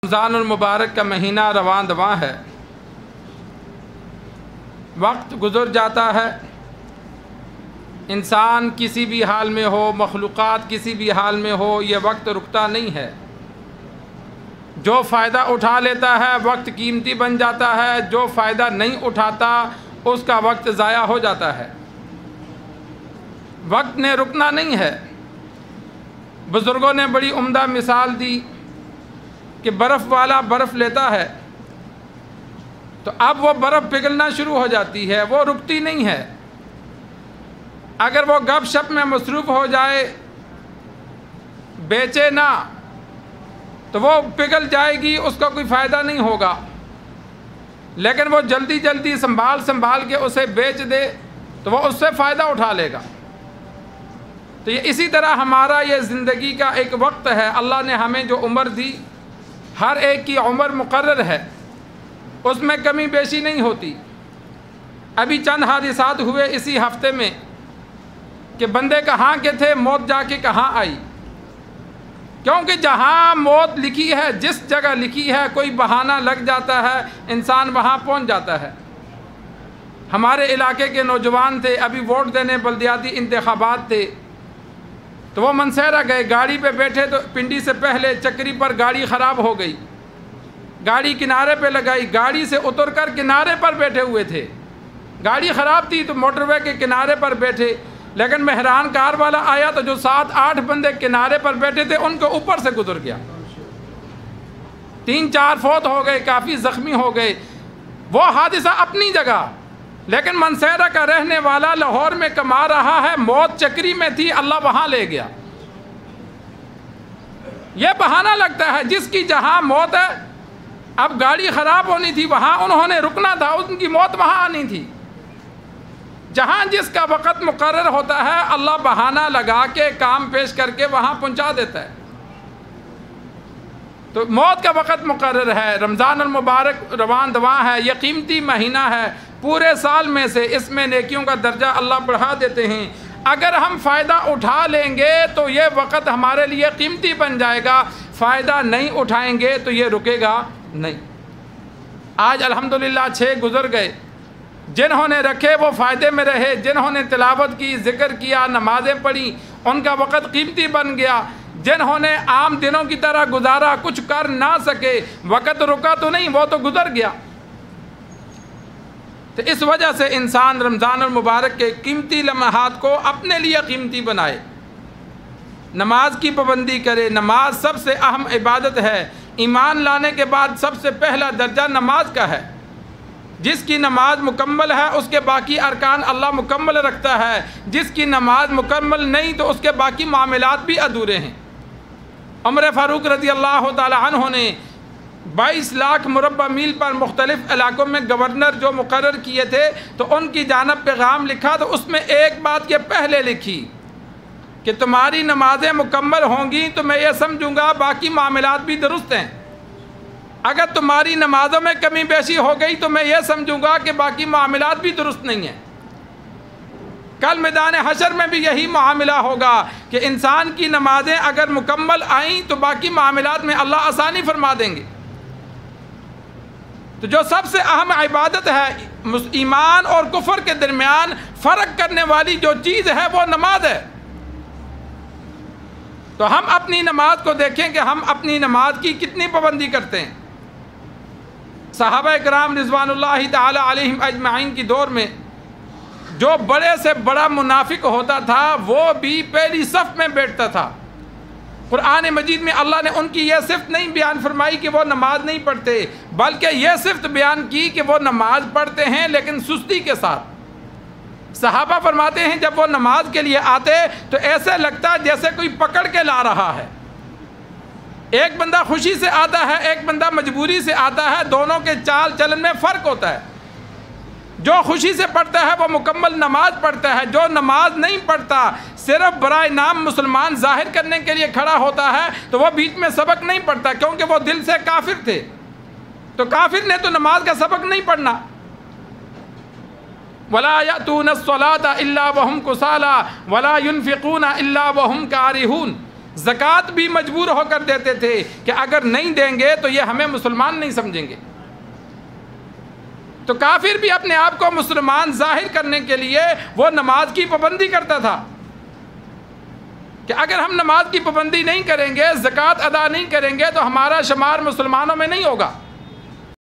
رمضان المبارک کا مہینہ رواں دواں ہے، وقت گزر جاتا ہے، انسان کسی بھی حال میں ہو، مخلوقات کسی بھی حال میں ہو، یہ وقت رکتا نہیں ہے۔ جو فائدہ اٹھا لیتا ہے وقت قیمتی بن جاتا ہے، جو فائدہ نہیں اٹھاتا اس کا وقت ضائع ہو جاتا ہے۔ وقت نے رکنا نہیں ہے۔ بزرگوں نے بڑی عمدہ مثال دی کہ برف والا برف لیتا ہے تو اب وہ برف پگھلنا شروع ہو جاتی ہے، وہ رکتی نہیں ہے۔ اگر وہ گپ شپ میں مصروف ہو جائے، بیچے نہ، تو وہ پگھل جائے گی، اس کا کوئی فائدہ نہیں ہوگا۔ لیکن وہ جلدی جلدی سنبھال کے اسے بیچ دے تو وہ اس سے فائدہ اٹھا لے گا۔ تو یہ اسی طرح ہمارا یہ زندگی کا ایک وقت ہے۔ اللہ نے ہمیں جو عمر دی، ہر ایک کی عمر مقرر ہے، اس میں کمی بیشی نہیں ہوتی۔ ابھی چند حادثات ہوئے اسی ہفتے میں کہ بندے کہاں کے تھے، موت جا کے کہاں آئی۔ کیونکہ جہاں موت لکھی ہے، جس جگہ لکھی ہے، کوئی بہانہ لگ جاتا ہے، انسان وہاں پہنچ جاتا ہے۔ ہمارے علاقے کے نوجوان تھے، ابھی ووٹ دینے بلدیاتی انتخابات تھے، تو وہ منسیرہ گئے، گاڑی پہ بیٹھے تو پنڈی سے پہلے چکری پر گاڑی خراب ہو گئی، گاڑی کنارے پہ لگائی، گاڑی سے اتر کر کنارے پر بیٹھے ہوئے تھے۔ گاڑی خراب تھی تو موٹر وے کے کنارے پر بیٹھے، لیکن مہران کار والا آیا تو جو 7-8 بندے کنارے پر بیٹھے تھے ان کے اوپر سے گزر گیا۔ 3-4 فوت ہو گئے، کافی زخمی ہو گئے۔ وہ حادثہ اپنی جگہ، لیکن منسیرہ کا رہنے والا لاہور میں کما رہا ہے، موت چکری میں تھی، اللہ وہاں لے گیا۔ یہ بہانہ لگتا ہے، جس کی جہاں موت ہے، اب گاڑی خراب ہونی تھی وہاں انہوں نے رکنا تھا، ان کی موت وہاں آنی تھی۔ جہاں جس کا وقت مقرر ہوتا ہے، اللہ بہانہ لگا کے کام پیش کر کے وہاں پہنچا دیتا ہے۔ تو موت کا وقت مقرر ہے۔ رمضان المبارک رواں دواں ہے، یہ قیمتی مہینہ ہے، پورے سال میں سے اس میں نیکیوں کا درجہ اللہ بڑھا دیتے ہیں۔ اگر ہم فائدہ اٹھا لیں گے تو یہ وقت ہمارے لیے قیمتی بن جائے گا، فائدہ نہیں اٹھائیں گے تو یہ رکے گا نہیں۔ آج الحمدللہ 6 گزر گئے، جنہوں نے رکھے وہ فائدے میں رہے، جنہوں نے تلاوت کی، ذکر کیا، نمازیں پڑھی، ان کا وقت قیمتی بن گیا۔ جنہوں نے عام دنوں کی طرح گزارا، کچھ کر نہ سکے، وقت رکا تو نہیں، وہ تو گزر گیا۔ تو اس وجہ سے انسان رمضان المبارک کے قیمتی لمحات کو اپنے لیے قیمتی بنائے، نماز کی پابندی کرے۔ نماز سب سے اہم عبادت ہے۔ ایمان لانے کے بعد سب سے پہلا درجہ نماز کا ہے۔ جس کی نماز مکمل ہے اس کے باقی ارکان اللہ مکمل رکھتا ہے، جس کی نماز مکمل نہیں تو اس کے باقی معاملات بھی ادھورے ہیں۔ عمر فاروق رضی اللہ تعالی عنہ نے 22 لاکھ مربع میل پر مختلف علاقوں میں گورنر جو مقرر کیے تھے تو ان کی جانب پیغام لکھا، تو اس میں ایک بات یہ پہلے لکھی کہ تمہاری نمازیں مکمل ہوں گی تو میں یہ سمجھوں گا باقی معاملات بھی درست ہیں۔ اگر تمہاری نمازوں میں کمی بیشی ہو گئی تو میں یہ سمجھوں گا کہ باقی معاملات بھی درست نہیں ہیں۔ کل میدان حشر میں بھی یہی معاملہ ہوگا کہ انسان کی نمازیں اگر مکمل آئیں تو باقی معاملات میں اللہ آسانی فرما دیں گے۔ تو جو سب سے اہم عبادت ہے، ایمان اور کفر کے درمیان فرق کرنے والی جو چیز ہے وہ نماز ہے۔ تو ہم اپنی نماز کو دیکھیں کہ ہم اپنی نماز کی کتنی پابندی کرتے ہیں۔ صحابہ کرام رضوان اللہ تعالی علیہم اجمعین کی دور میں جو بڑے سے بڑا منافق ہوتا تھا وہ بھی پہلی صف میں بیٹھتا تھا۔ قرآن مجید میں اللہ نے ان کی یہ صفت نہیں بیان فرمائی کہ وہ نماز نہیں پڑھتے، بلکہ یہ صفت بیان کی کہ وہ نماز پڑھتے ہیں لیکن سستی کے ساتھ۔ صحابہ فرماتے ہیں جب وہ نماز کے لیے آتے تو ایسے لگتا جیسے کوئی پکڑ کے لا رہا ہے۔ ایک بندہ خوشی سے آتا ہے، ایک بندہ مجبوری سے آتا ہے، دونوں کے چال چلن میں فرق ہوتا ہے۔ جو خوشی سے پڑھتا ہے وہ مکمل نماز پڑھتا ہے، جو نماز نہیں پڑھتا صرف برائے نام مسلمان ظاہر کرنے کے لیے کھڑا ہوتا ہے تو وہ بیچ میں سبق نہیں پڑھتا، کیونکہ وہ دل سے کافر تھے۔ تو کافر نے تو نماز کا سبق نہیں پڑھنا۔ وَلَا يَأْتُونَ الصَّلَاةَ إِلَّا وَهُمْ كُسَالَىٰ وَلَا يُنْفِقُونَ إِلَّا وَهُمْ كَارِهُونَ۔ زکوٰۃ بھی مجبور ہو کر دیتے تھے کہ اگر نہیں دیں گے تو یہ ہمیں مسلمان نہیں سمجھیں گے۔ تو کافر بھی اپنے آپ کو مسلمان ظاہر کرنے کے لیے وہ نماز کی پابندی کرتا تھا کہ اگر ہم نماز کی پابندی نہیں کریں گے، زکوٰۃ ادا نہیں کریں گے تو ہمارا شمار مسلمانوں میں نہیں ہوگا۔